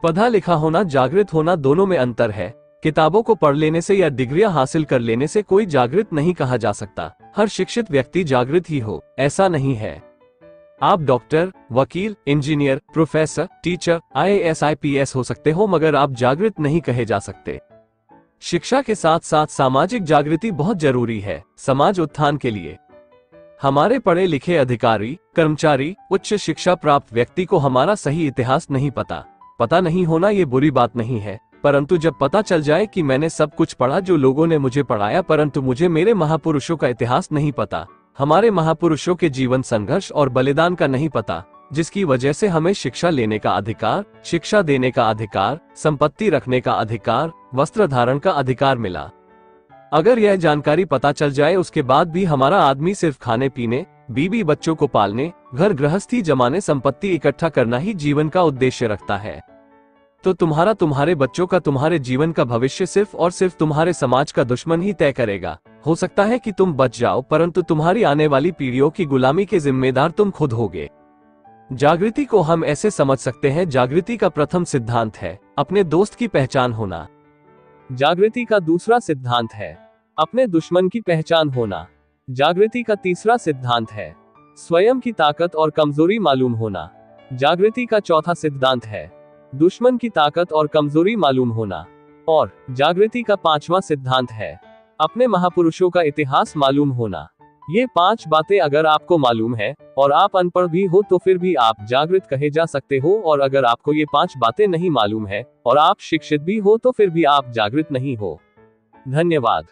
पढ़ा लिखा होना, जागृत होना, दोनों में अंतर है। किताबों को पढ़ लेने से या डिग्रियां हासिल कर लेने से कोई जागृत नहीं कहा जा सकता। हर शिक्षित व्यक्ति जागृत ही हो, ऐसा नहीं है। आप डॉक्टर, वकील, engineer, professor, teacher, IAS, IPS हो सकते हो, मगर आप जागृत नहीं कहे जा सकते। शिक्षा के साथ साथ सामाजिक जागृति बहुत जरूरी है समाज उत्थान के लिए। हमारे पढ़े लिखे अधिकारी, कर्मचारी, उच्च शिक्षा प्राप्त व्यक्ति को हमारा सही इतिहास नहीं पता नहीं होना ये बुरी बात नहीं है, परंतु जब पता चल जाए कि मैंने सब कुछ पढ़ा जो लोगों ने मुझे पढ़ाया, परंतु मुझे मेरे महापुरुषों का इतिहास नहीं पता, हमारे महापुरुषों के जीवन संघर्ष और बलिदान का नहीं पता, जिसकी वजह से हमें शिक्षा लेने का अधिकार, शिक्षा देने का अधिकार, संपत्ति रखने का अधिकार, वस्त्र धारण का अधिकार मिला। अगर यह जानकारी पता चल जाए उसके बाद भी हमारा आदमी सिर्फ खाने पीने, बीवी बच्चों को पालने, घर गृहस्थी जमाने, संपत्ति इकट्ठा करना ही जीवन का उद्देश्य रखता है, तो तुम्हारा, तुम्हारे बच्चों का, तुम्हारे जीवन का भविष्य सिर्फ और सिर्फ तुम्हारे समाज का दुश्मन ही तय करेगा। हो सकता है कि तुम बच जाओ, परंतु तुम्हारी आने वाली पीढ़ियों की गुलामी के जिम्मेदार तुम खुद होगे। जागृति को हम ऐसे समझ सकते हैं, जागृति का प्रथम सिद्धांत है अपने दोस्त की पहचान होना। जागृति का दूसरा सिद्धांत है अपने दुश्मन की पहचान होना। जागृति का तीसरा सिद्धांत है स्वयं की ताकत और कमजोरी मालूम होना। जागृति का चौथा सिद्धांत है दुश्मन की ताकत और कमजोरी मालूम होना। और जागृति का पांचवा सिद्धांत है अपने महापुरुषों का इतिहास मालूम होना। ये 5 बातें अगर आपको मालूम है और आप अनपढ़ भी हो तो फिर भी आप जागृत कहे जा सकते हो, और अगर आपको ये 5 बातें नहीं मालूम है और आप शिक्षित भी हो तो फिर भी आप जागृत नहीं हो। धन्यवाद।